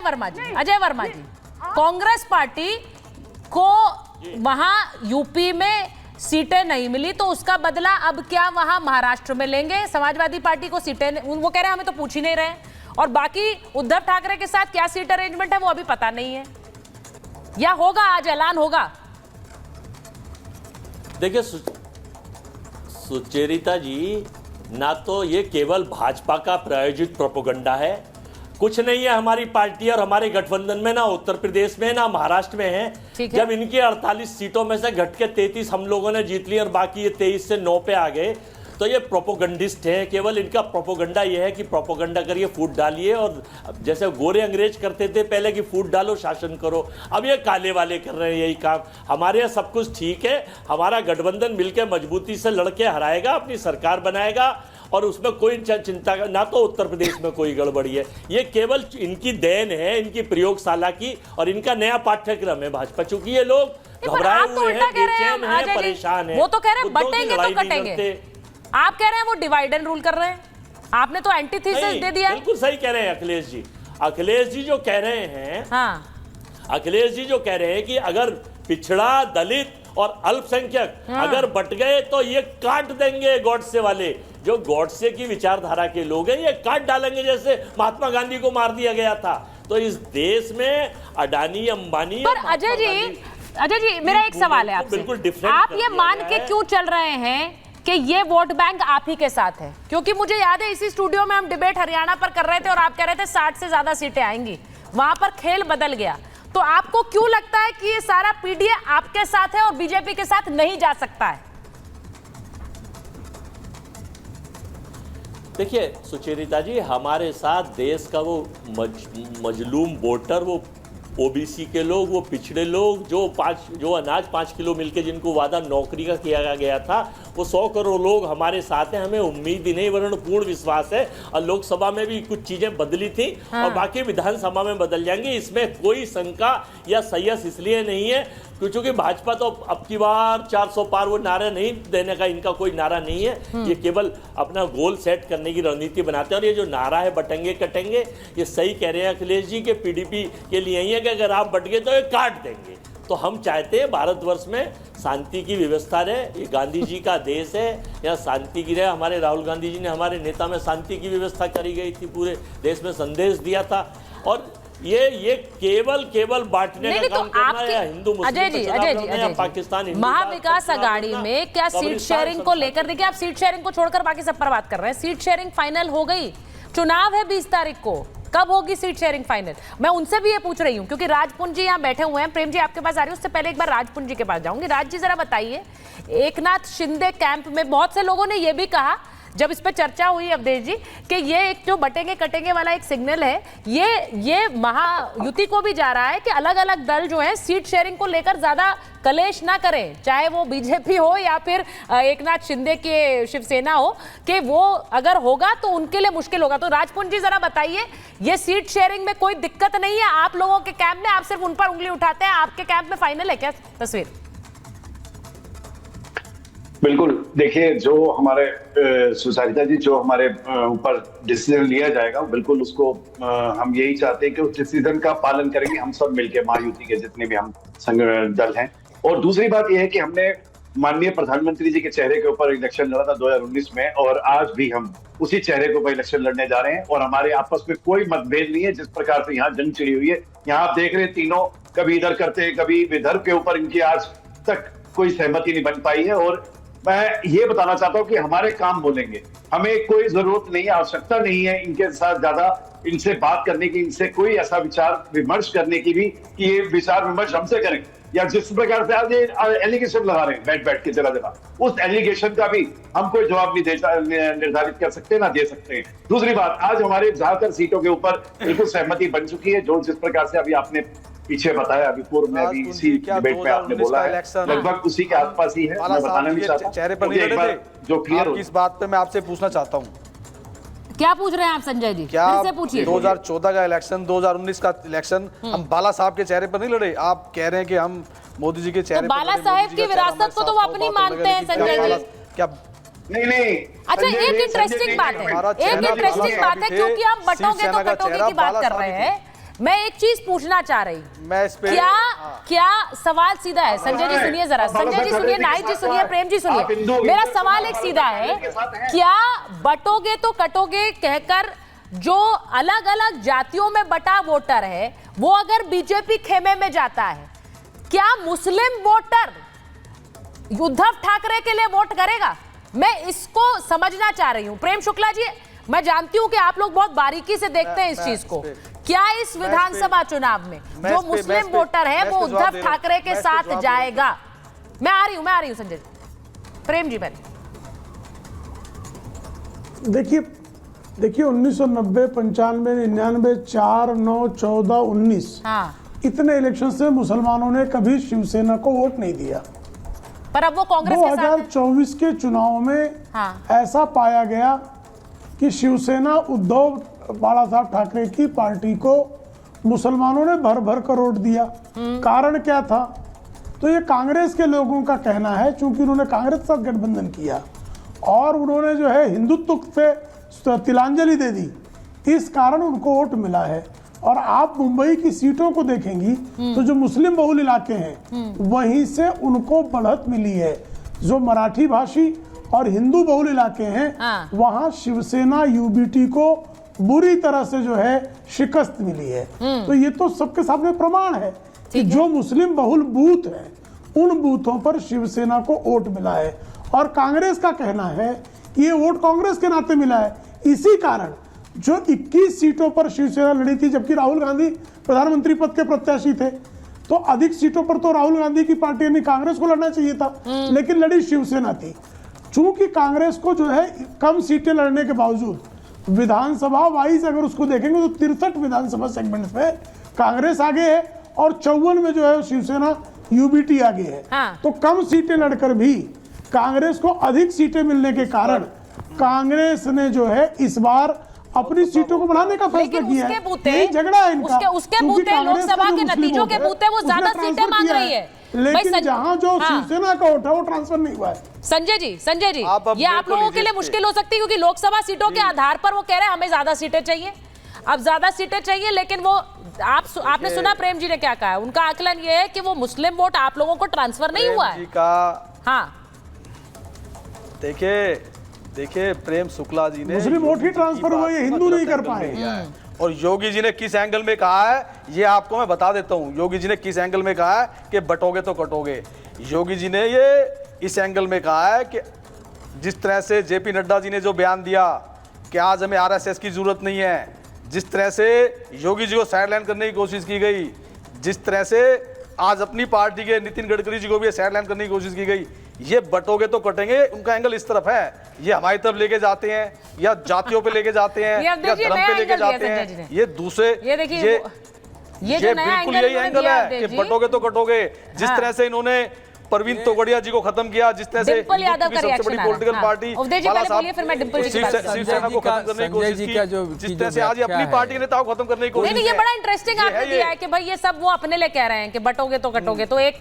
वर्मा जी, Congress party को वहां UP में सीटें नहीं मिली तो उसका बदला अब क्या वहां महाराष्ट्र में लेंगे? समाजवादी पार्टी को सीटें, वो कह रहे हैं हमें तो पूछ ही नहीं रहे, और बाकी उद्धव ठाकरे के साथ क्या सीट अरेंजमेंट है वो अभी पता नहीं है, या होगा आज ऐलान होगा? देखिए सुचेरिता जी, ना तो ये केवल भाजपा का प्रायोजित प्रोपेगेंडा है, कुछ नहीं है हमारी पार्टी और हमारे गठबंधन में, ना उत्तर प्रदेश में ना महाराष्ट्र में है। जब इनकी 48 सीटों में से घट के 33 हम लोगों ने जीत ली और बाकी ये 23 से 9 पे आ गए, तो ये प्रोपोगंडिस्ट हैं। केवल इनका प्रोपोगंडा ये है कि प्रोपोगंडा करिए, फूट डालिए, और जैसे गोरे अंग्रेज करते थे पहले कि फूट डालो शासन करो, अब ये काले वाले कर रहे हैं यही काम। हमारे यहाँ सब कुछ ठीक है, हमारा गठबंधन मिलकर मजबूती से लड़के हराएगा, अपनी सरकार बनाएगा, और उसमें कोई चिंता ना तो उत्तर प्रदेश में कोई गड़बड़ी है। ये केवल इनकी देन है, इनकी प्रयोगशाला की, और इनका नया पाठ्यक्रम है भाजपा। चूंकि ये लोग घबराए हुए हैं, बेचैन हैं, परेशान हैं, वो तो कह रहे हैं बटेंगे तो कटेंगे, आप कह रहे हैं वो डिवाइड एंड रूल कर रहे हैं, आपने तो एंटीथेसिस दे दिया है। बिल्कुल सही कह रहे हैं अखिलेश जी। अखिलेश जी जो कह रहे हैं, अखिलेश जी जो कह रहे हैं कि अगर पिछड़ा, दलित और अल्पसंख्यक अगर बट गए तो ये काट देंगे गॉडसे वाले। जो गॉडसे की विचारधारा के लोग हैं ये काट डालेंगे, जैसे महात्मा गांधी को मार दिया गया था। तो इस देश में अडानी, अंबानी, पर अजय जी मेरा एक सवाल है आपसे, बिल्कुल डिफरेंट, आप ये मान के क्यों चल रहे हैं कि ये वोट बैंक आप ही के साथ है? क्योंकि मुझे याद है इसी स्टूडियो में हम डिबेट हरियाणा पर कर रहे थे और आप कह रहे थे 60 से ज्यादा सीटें आएंगी, वहां पर खेल बदल गया। तो आपको क्यों लगता है कि ये सारा पीडीए आपके साथ है और बीजेपी के साथ नहीं जा सकता है? देखिए सुचेरिता जी, हमारे साथ देश का वो मजलूम वोटर, वो ओबीसी के लोग, वो पिछड़े लोग, जो अनाज 5 किलो मिलके जिनको वादा नौकरी का किया गया था, वो 100 करोड़ लोग हमारे साथ हैं। हमें उम्मीद ही नहीं वरन पूर्ण विश्वास है। और लोकसभा में भी कुछ चीजें बदली थी और बाकी विधानसभा में बदल जाएंगी, इसमें कोई शंका या सयस इसलिए नहीं है क्योंकि भाजपा तो अब की बार 400 पार वो नारा नहीं देने का इनका कोई नारा नहीं है। ये केवल अपना गोल सेट करने की रणनीति बनाते हैं। और ये जो नारा है बटेंगे कटेंगे, ये सही कह रहे हैं अखिलेश जी के पीडीपी के लिए ही है कि अगर आप बट गए तो ये काट देंगे। तो हम चाहते हैं भारतवर्ष में शांति की व्यवस्था रहे, ये गांधी जी का देश है, यहाँ शांति की रहे। हमारे राहुल गांधी जी ने हमारे नेता में शांति की व्यवस्था करी गई थी, पूरे देश में संदेश दिया था। और ये केवल बांटने का काम करना है, हिंदू मुस्लिम या पाकिस्तान महाविकास आघाड़ी में क्या सीट शेयरिंग को लेकर, देखिए आप सीट शेयरिंग को छोड़कर बाकी सब पर बात कर रहे हैं, सीट शेयरिंग फाइनल हो गई, चुनाव है 20 तारीख को, कब होगी सीट शेयरिंग फाइनल? मैं उनसे भी ये पूछ रही हूँ क्योंकि राजपुंज जी यहाँ बैठे हुए हैं। प्रेम जी आपके पास आ रही हूँ, उससे पहले एक बार राजपुंज जी के पास जाऊंगी। राज जी जरा बताइए, एकनाथ शिंदे कैंप में बहुत से लोगों ने यह भी कहा जब इस पे चर्चा हुई अवधेश जी कि ये एक जो बटेंगे कटेंगे वाला एक सिग्नल है, ये महायुति को भी जा रहा है कि अलग अलग दल जो है सीट शेयरिंग को लेकर ज्यादा कलेश ना करें, चाहे वो बीजेपी हो या फिर एकनाथ शिंदे के शिवसेना हो, कि वो अगर होगा तो उनके लिए मुश्किल होगा। तो राजपुंज जी जरा बताइए, ये सीट शेयरिंग में कोई दिक्कत नहीं है आप लोगों के कैंप में? आप सिर्फ उन पर उंगली उठाते हैं, आपके कैंप में फाइनल है क्या तस्वीर? बिल्कुल, देखिए जो हमारे सुचेरिता जी, जो हमारे ऊपर डिसीजन लिया जाएगा बिल्कुल उसको हम यही चाहते हैं कि उस डिसीजन का पालन करेंगे हम सब मिलकर, महायुति के जितने भी हम संघ दल हैं। और दूसरी बात यह है कि हमने माननीय प्रधानमंत्री जी के चेहरे के ऊपर इलेक्शन लड़ा था 2019 में, और आज भी हम उसी चेहरे के ऊपर इलेक्शन लड़ने जा रहे हैं। और हमारे आपस में कोई मतभेद नहीं है। जिस प्रकार से यहाँ जंग छिड़ी हुई है, यहाँ आप देख रहे हैं तीनों कभी इधर करते हैं कभी विदर्भ के ऊपर, इनकी आज तक कोई सहमति नहीं बन पाई है। और मैं ये बताना चाहता हूं कि हमारे काम बोलेंगे, हमें कोई जरूरत नहीं है, आवश्यकता नहीं है इनके साथ ज्यादा इनसे बात करने की, इनसे कोई ऐसा विचार विमर्श करने की भी कि ये विचार विमर्श हमसे करें, या जिस प्रकार से आज ये एलिगेशन लगा रहे हैं बैठ के जगह जगह, उस एलिगेशन का भी हम कोई जवाब नहीं निर्धारित कर सकते, ना दे सकते हैं। दूसरी बात, आज हमारे ज्यादातर सीटों के ऊपर बिल्कुल सहमति बन चुकी है, जो जिस प्रकार से अभी आपने पीछे बताया, अभी पूर्व में अभी इसी डिबेट में आपने बोला है, लगभग उसी के आसपास ही है। मैं बताना नहीं चाहता चेहरे पर नहीं लड़े थे, जो क्लियर हो इस बात पे मैं आपसे पूछना चाहता हूँ। क्या पूछ रहे हैं आप संजय जी? क्या फिर से पूछिए। 2014 का इलेक्शन, 2019 का इलेक्शन हम बाला साहब के चेहरे पर नहीं लड़े? आप कह रहे हैं कि हम मोदी जी के चेहरे पर, बाला साहेब की विरासत को तो वो अपनी मानते हैं संजय जी। क्या नहीं। अच्छा, एक इंटरेस्टिंग बात है, क्योंकि हम बटोगे तो कटोगे की बात कर रहे हैं, मैं एक चीज पूछना चाह रही हूं, मैं इस पे क्या सवाल सीधा है। संजय जी सुनिए जरा, संजय जी सुनिए, नाइक जी सुनिए, प्रेम जी सुनिए, मेरा सवाल एक सीधा है, क्या बटोगे तो कटोगे कहकर जो अलग अलग जातियों में बटा वोटर है वो अगर बीजेपी खेमे में जाता है, क्या मुस्लिम वोटर उद्धव ठाकरे के लिए वोट करेगा? मैं इसको समझना चाह रही हूं। प्रेम शुक्ला जी, मैं जानती हूं कि आप लोग बहुत बारीकी से देखते हैं इस चीज को। क्या इस विधानसभा चुनाव में जो मुस्लिम वोटर है वो उद्धव ठाकरे के साथ जाएगा? मैं आ रही हूं संजय जी। प्रेम जी पहले देखिए 1990, 95, 99, 4, 9, 14, 19 इतने इलेक्शन से मुसलमानों ने कभी शिवसेना को वोट नहीं दिया। पर अब वो कांग्रेस के साथ है। 2024 के चुनाव में ऐसा पाया गया कि शिवसेना उद्धव बाला साहब ठाकरे की पार्टी को मुसलमानों ने भर भर कर वोट दिया। कारण क्या था? तो ये कांग्रेस के लोगों का कहना है, चूंकि उन्होंने कांग्रेस के साथ गठबंधन किया और उन्होंने जो है हिंदुत्व से तिलांजलि दे दी, इस कारण उनको वोट मिला है। और आप मुंबई की सीटों को देखेंगी तो जो मुस्लिम बहुल इलाके हैं वहीं से उनको बढ़त मिली है। जो मराठी भाषी और हिंदू बहुल इलाके हैं वहां शिवसेना यूबीटी को बुरी तरह से जो है शिकस्त मिली है। तो ये तो सबके सामने प्रमाण है कि जो मुस्लिम बहुल बूथ हैं उन बूथों पर शिवसेना को वोट मिला है। और कांग्रेस का कहना है कि ये वोट कांग्रेस के नाते मिला है। इसी कारण जो 21 सीटों पर शिवसेना लड़ी थी, जबकि राहुल गांधी प्रधानमंत्री पद के प्रत्याशी थे, तो अधिक सीटों पर तो राहुल गांधी की पार्टी यानी कांग्रेस को लड़ना चाहिए था, लेकिन लड़ी शिवसेना थी। चूंकि कांग्रेस को जो है कम सीटें लड़ने के बावजूद विधानसभा वाइज अगर उसको देखेंगे तो 63 विधानसभा सेगमेंट में कांग्रेस आगे है और 54 में जो है शिवसेना यूबीटी आगे है। तो कम सीटें लड़कर भी कांग्रेस को अधिक सीटें मिलने के कारण कांग्रेस ने जो है इस बार अपनी सीटों को बढ़ाने का फैसला किया है। यही झगड़ा है इनका। उसके बूते लोकसभा के नतीजों के बूते वो ज्यादा सीटें मांग रही है, लेकिन जहां जो शिवसेना का वोट है वो ट्रांसफर नहीं हुआ है। संजय जी ये आप लोगों के लिए मुश्किल हो सकती है क्योंकि लोकसभा सीटों के आधार पर वो कह रहे हैं हमें ज्यादा सीटें चाहिए। अब ज्यादा सीटें चाहिए, लेकिन वो आपने सुना प्रेम जी ने क्या कहा है? उनका आकलन ये है कि वो मुस्लिम वोट आप लोगों को ट्रांसफर नहीं हुआ है। हाँ देखिए प्रेम शुक्ला जी ने मुस्लिम वोट ही ट्रांसफर हुआ, ये हिंदू नहीं कर पाए। और योगी जी ने किस एंगल में कहा है ये आपको मैं बता देता हूं। योगी जी ने किस एंगल में कहा है कि बटोगे तो कटोगे। योगी जी ने ये इस एंगल में कहा है कि जिस तरह से जेपी नड्डा जी ने जो बयान दिया कि आज हमें आरएसएस की जरूरत नहीं है, जिस तरह से योगी जी को साइडलाइन करने की कोशिश की गई, जिस तरह से आज अपनी पार्टी के नितिन गडकरी जी को भी साइडलाइन करने की कोशिश की गई, ये बटोगे तो कटेंगे उनका एंगल इस तरफ है। ये हमारी तरफ लेके जाते हैं या जातियों पे लेके जाते हैं या धर्म पे लेके जाते हैं। ये दूसरे ये बिल्कुल यही एंगल है कि बटोगे तो कटोगे। जिस तरह से इन्होंने परवीन तोगड़िया जी को खत्म किया, जिस तरह से डिंपल यादव का सबसे बड़ी पॉलिटिकल पार्टी शिवसेना को खत्म करने की कोशिश की, जिस तरह से आज अपनी पार्टी के नेताओं को खत्म करने की कोशिश। नहीं, ये बड़ा इंटरेस्टिंग आपने दिया है कि भाई ये सब वो अपने लिए कह रहे हैं कि बटोगे तो कटोगे। तो एक